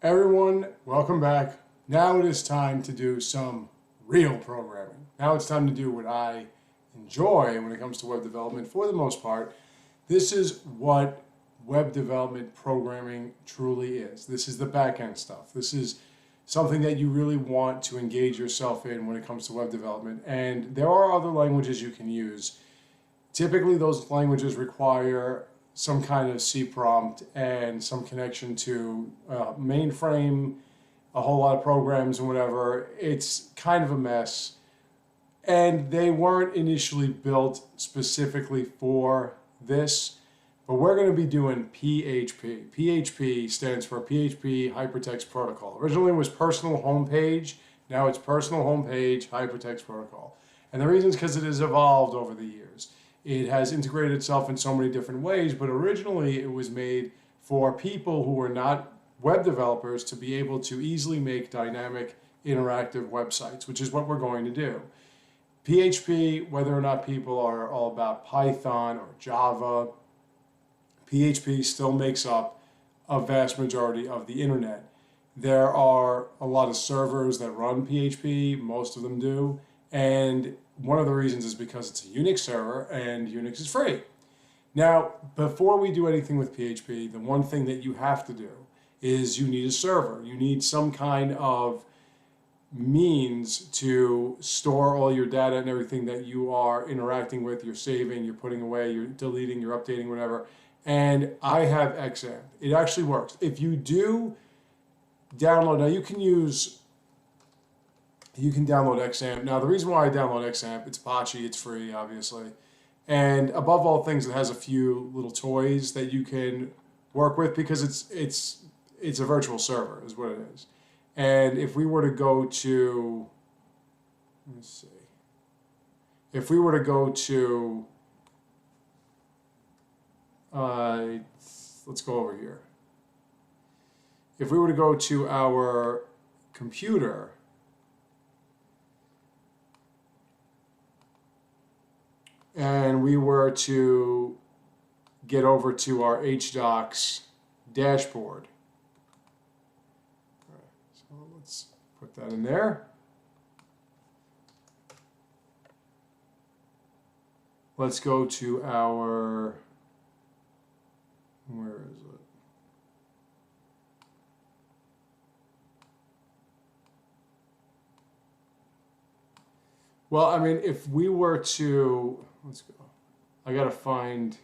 Everyone, welcome back. Now it is time to do some real programming. Now it's time to do what I enjoy when it comes to web development for the most part. This is what web development programming truly is. This is the back-end stuff. This is something that you really want to engage yourself in when it comes to web development. And there are other languages you can use. Typically, those languages require some kind of C prompt and some connection to mainframe, a whole lot of programs and whatever. It's kind of a mess. And they weren't initially built specifically for this, but we're going to be doing PHP. PHP stands for PHP Hypertext Protocol. Originally it was Personal Homepage. Now it's Personal Homepage Hypertext Protocol. And the reason is because it has evolved over the years. It has integrated itself in so many different ways, but originally it was made for people who were not web developers to be able to easily make dynamic, interactive websites, which is what we're going to do. PHP, whether or not people are all about Python or Java, PHP still makes up a vast majority of the internet. There are a lot of servers that run PHP, most of them do, and one of the reasons is because it's a Unix server and Unix is free. Now, before we do anything with PHP, the one thing that you have to do is you need a server. You need some kind of means to store all your data and everything that you are interacting with, you're saving, you're putting away, you're deleting, you're updating, whatever. And I have XAMPP. It actually works. If you do download, now you can download XAMPP. Now, the reason why I download XAMPP, it's Apache, it's free, obviously. And above all things, it has a few little toys that you can work with because it's a virtual server, is what it is. And if we were to go to, let's see, if we were to go to, let's go over here. If we were to go to our computer, and we were to get over to our HDocs dashboard. All right, so let's put that in there. Let's go to our, where is it? Well, I mean, if we were to, let's go. I gotta find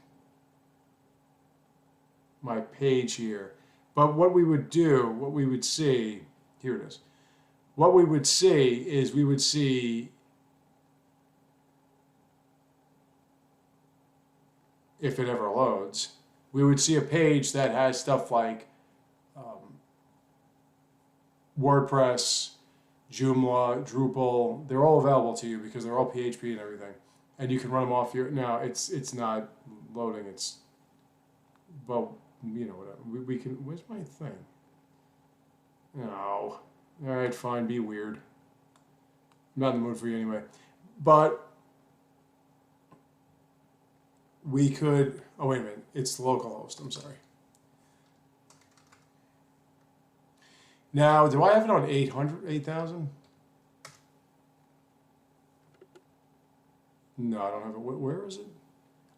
my page here. But what we would do, what we would see, here it is. What we would see is we would see, if it ever loads, we would see a page that has stuff like WordPress, Joomla, Drupal. They're all available to you because they're all PHP and everything. And you can run them off your, now it's not loading, it's, well, you know, whatever. We can, where's my thing? No. All right, fine, be weird. I'm not in the mood for you anyway. But we could, oh wait a minute, it's localhost, I'm sorry. Now, do I have it on 8,000? No, I don't have it. Where is it?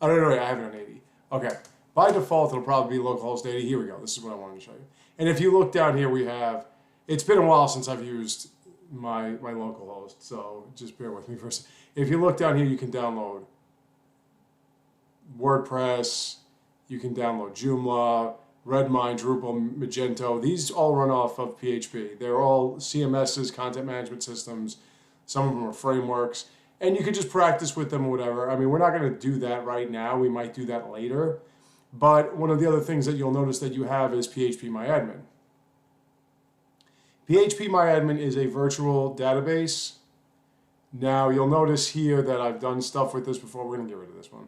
Oh, no, I have it on 80. Okay. By default, it'll probably be localhost 80. Here we go. This is what I wanted to show you. And if you look down here, we have, it's been a while since I've used my localhost, so just bear with me for a second. If you look down here, you can download WordPress, you can download Joomla, Redmine, Drupal, Magento. These all run off of PHP. They're all CMSs, content management systems. Some of them are frameworks. And you could just practice with them or whatever. I mean, we're not going to do that right now. We might do that later. But one of the other things that you'll notice that you have is PHP-MyAdmin. PHP-MyAdmin is a virtual database. Now, you'll notice here that I've done stuff with this before. We're going to get rid of this one.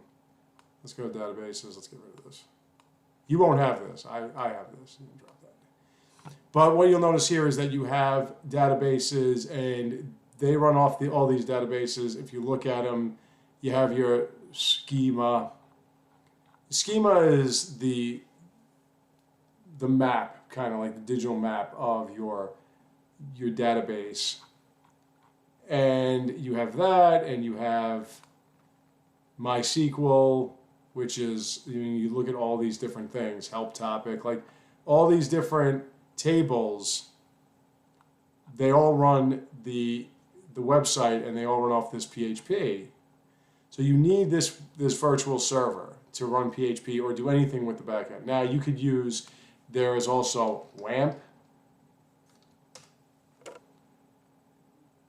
Let's go to databases. Let's get rid of this. You won't have this. I have this. You can drop that. But what you'll notice here is that you have databases, and they run off all these databases. If you look at them, you have your schema. Schema is the the map, kind of like the digital map of your database. And you have that, and you have MySQL, which is, you look at all these different things, help topic, like all these different tables, they all run the website, and they all run off this PHP. So you need this virtual server to run PHP or do anything with the backend. Now you could use, there is also LAMP,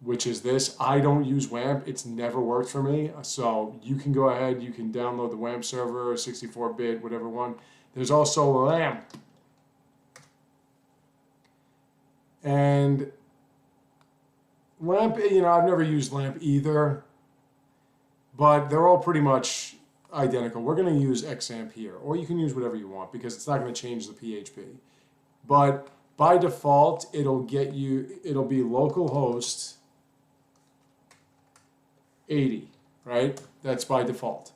which is this. I don't use WAMP. It's never worked for me. So you can go ahead, you can download the WAMP server, 64-bit, whatever one. There's also LAMP. And LAMP, I've never used LAMP either, but they're all pretty much identical. We're going to use XAMPP here, or you can use whatever you want because it's not going to change the PHP. But by default, it'll be localhost 80, right? That's by default.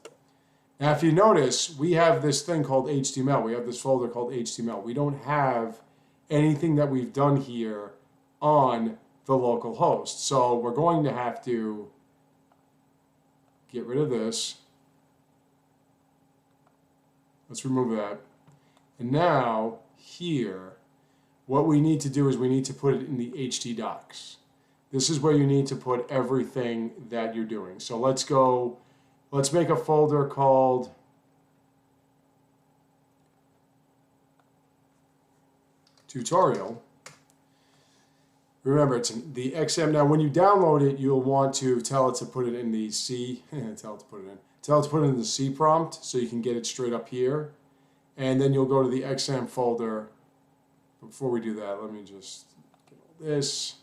Now, if you notice, we have this thing called HTML. We have this folder called HTML. We don't have anything that we've done here on the local host. So we're going to have to get rid of this. Let's remove that. And now here, what we need to do is we need to put it in the htdocs. This is where you need to put everything that you're doing. So let's make a folder called tutorial. Remember, it's in the XM. Now, when you download it, you'll want to tell it to put it in the C. Tell it to put it in the C prompt so you can get it straight up here. And then you'll go to the XM folder. Before we do that, let me just get all this.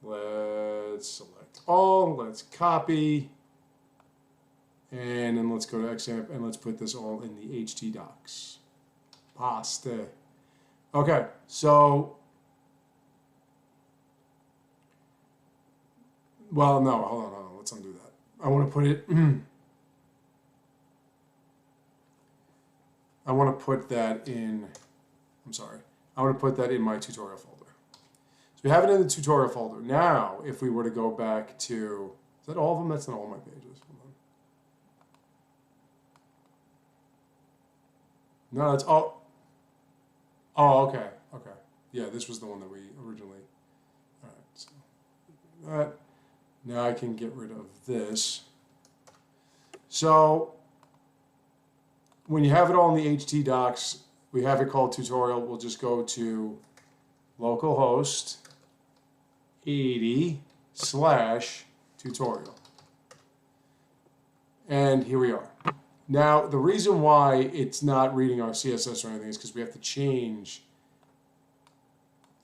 Let's select all. Let's copy. And then let's go to XAMPP and let's put this all in the htdocs. Paste. Okay, so, well, no, hold on, let's undo that. I want to put it, I want to put that in, I want to put that in my tutorial folder. So we have it in the tutorial folder. Now, if we were to go back to, is that all of them? That's not all my pages. Hold on. No, that's all. Oh, okay. Yeah, this was the one that we originally, all right, so that. Now I can get rid of this. So when you have it all in the htdocs, we have it called tutorial. We'll just go to localhost 80/tutorial. And here we are. Now, the reason why it's not reading our CSS or anything is because we have to change,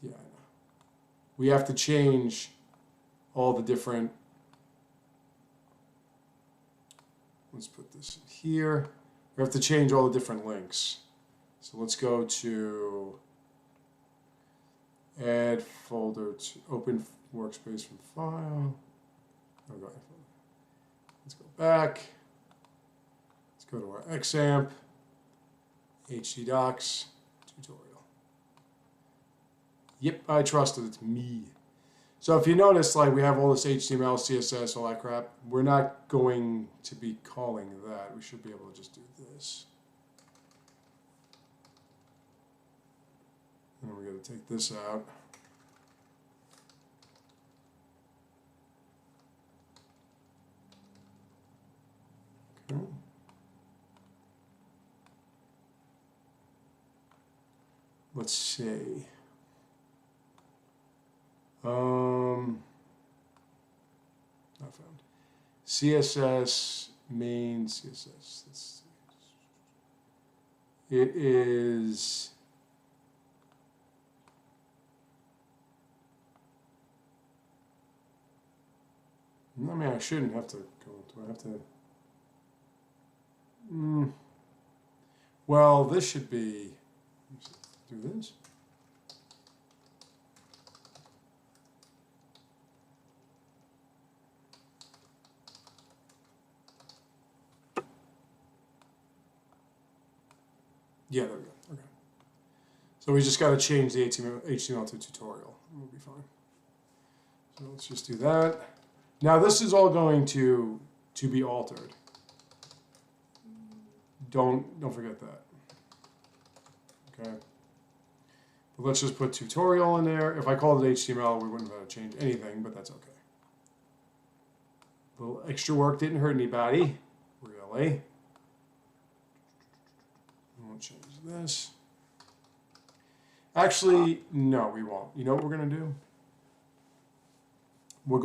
yeah, I know. We have to change all the different, let's put this here. We have to change all the different links. So let's go to add folder to open workspace from file. Let's go back. Let's go to our XAMPP, htdocs, tutorial. Yep, I trusted, it's me. So if you notice, like, we have all this HTML, CSS, all that crap. We're not going to be calling that. We should be able to just do this. And we're going to take this out. Okay. Let's see. Not found. CSS, main CSS. Let's see. It is. I mean, I shouldn't have to go. Do I have to? Well, this should be. Do this. Yeah, there we go. Okay. So we just got to change the HTML to tutorial. We'll be fine. So let's just do that. Now this is all going to be altered. Don't forget that. Okay. But let's just put tutorial in there. If I called it HTML, we wouldn't have to change anything, but that's okay. A little extra work didn't hurt anybody, really. We'll change this. Actually, no, we won't. You know what we're going to do? We're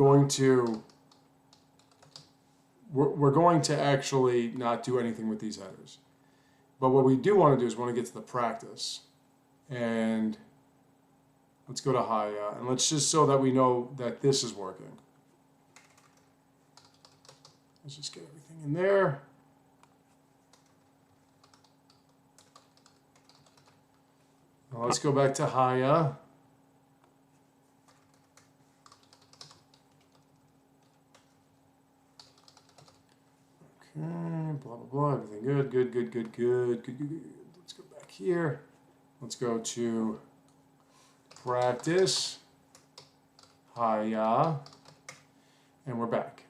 going to actually not do anything with these headers. But what we do want to do is want to get to the practice. And let's go to Haya, and let's just so that we know that this is working. Let's just get everything in there. Now let's go back to Haya. Okay, blah, blah, blah, everything good. Let's go back here. Let's go to practice, Haya, and we're back.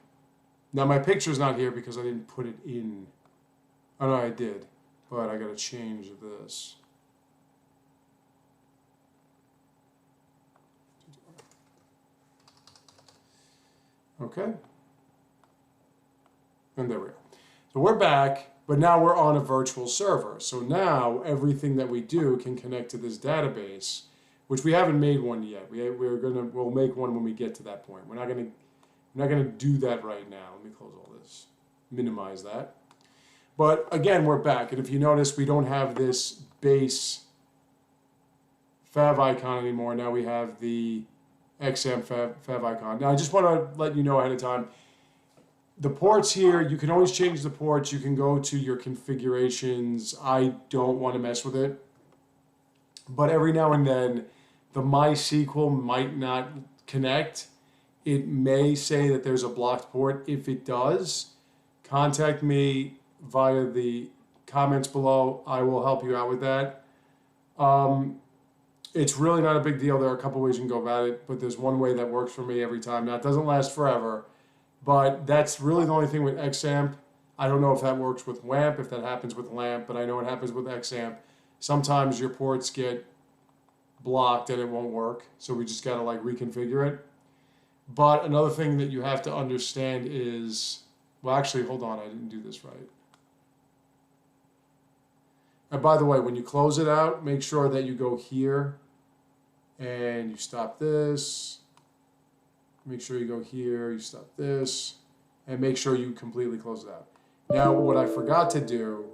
Now my picture's not here because I didn't put it in. Oh no, I did, but I gotta change this. Okay. And there we go. So we're back, but now we're on a virtual server. So now everything that we do can connect to this database, which we haven't made one yet. We'll make one when we get to that point. We're not gonna do that right now. Let me close all this, minimize that. But again, we're back, and if you notice, we don't have this base fav icon anymore. Now we have the XAMPP fav icon. Now I just want to let you know ahead of time. The ports here, you can always change the ports. You can go to your configurations. I don't want to mess with it. But every now and then, the MySQL might not connect. It may say that there's a blocked port. If it does, contact me via the comments below. I will help you out with that. It's really not a big deal. There are a couple ways you can go about it, but there's one way that works for me every time. Now, it doesn't last forever. But that's really the only thing with XAMPP. I don't know if that works with WAMP, if that happens with LAMP, but I know it happens with XAMPP. Sometimes your ports get blocked and it won't work, so we just got to like reconfigure it. But another thing that you have to understand is, well, actually, hold on, I didn't do this right. And by the way, when you close it out, make sure that you go here and you stop this. Make sure you go here, you stop this, and make sure you completely close it out. Now, what I forgot to do,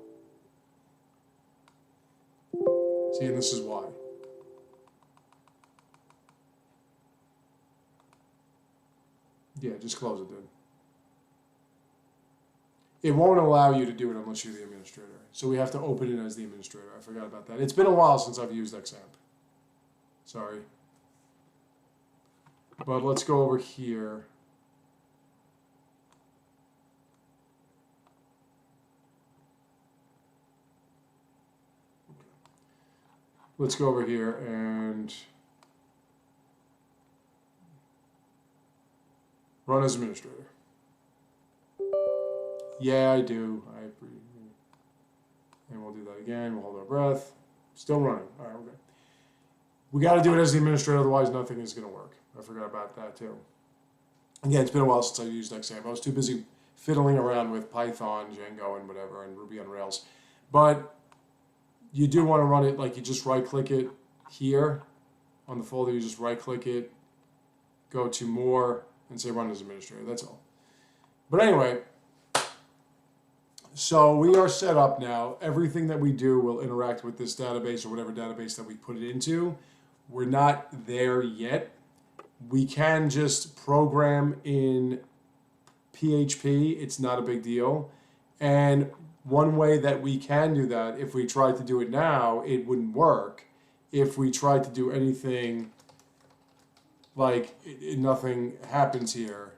see, and this is why. Yeah, just close it, dude. It won't allow you to do it unless you're the administrator. So we have to open it as the administrator. I forgot about that. It's been a while since I've used XAMPP. Sorry. But let's go over here. Let's go over here and run as administrator. Yeah, I do. And we'll do that again. We'll hold our breath. Still running. All right, okay. We got to do it as the administrator, otherwise nothing is going to work. I forgot about that too. Again, it's been a while since I used XAMPP. I was too busy fiddling around with Python, Django, and whatever, and Ruby on Rails. But you do want to run it like you just right-click it here on the folder. You just right-click it, go to More, and say Run as Administrator. That's all. But anyway, so we are set up now. Everything that we do will interact with this database or whatever database that we put it into. We're not there yet. We can just program in PHP. It's not a big deal. And one way that we can do that, if we tried to do it now, it wouldn't work. If we tried to do anything like nothing happens here.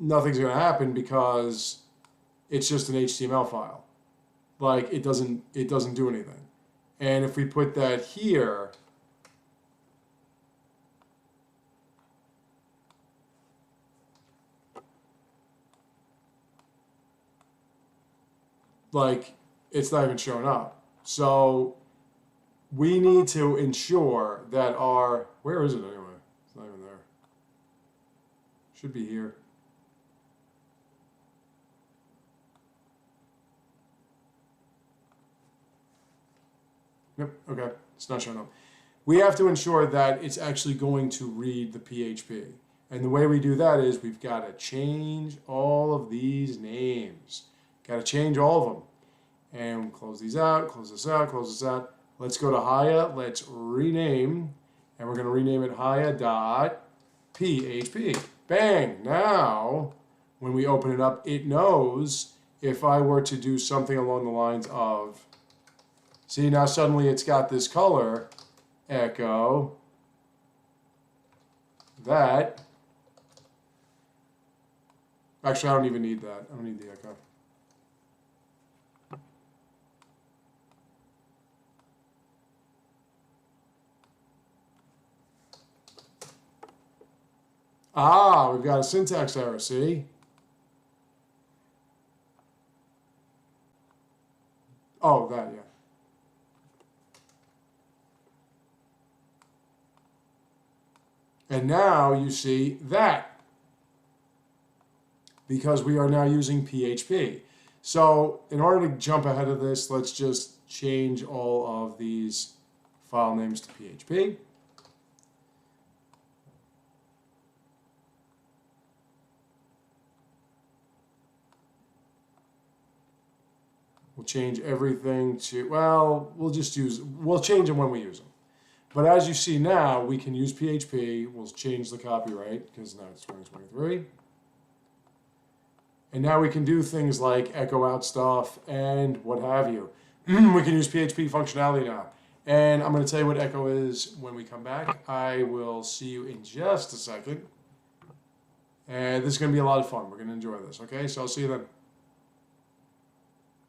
nothing's going to happen because it's just an HTML file. Like it doesn't do anything. And if we put that here, like it's not even showing up. So we need to ensure that our, where is it anyway? It's not even there. Should be here. Yep, okay, it's not showing up. We have to ensure that it's actually going to read the PHP. And the way we do that is we've got to change all of these names. Got to change all of them. And close these out, close this out, close this out. Let's go to Haya. Let's rename. And we're going to rename it Haya.php. Bang! Now, when we open it up, it knows if I were to do something along the lines of, see, now suddenly it's got this color, echo, that. Actually, I don't even need that. I don't need the echo. Ah, we've got a syntax error, see? Oh, that, yeah. And now you see that, because we are now using PHP. So in order to jump ahead of this, let's just change all of these file names to PHP. We'll change everything to, well, we'll change them when we use them. But as you see now, we can use PHP. We'll change the copyright because now it's 2023. And now we can do things like echo out stuff and what have you. We can use PHP functionality now. And I'm going to tell you what echo is when we come back. I will see you in just a second. And this is going to be a lot of fun. We're going to enjoy this, okay? So I'll see you then.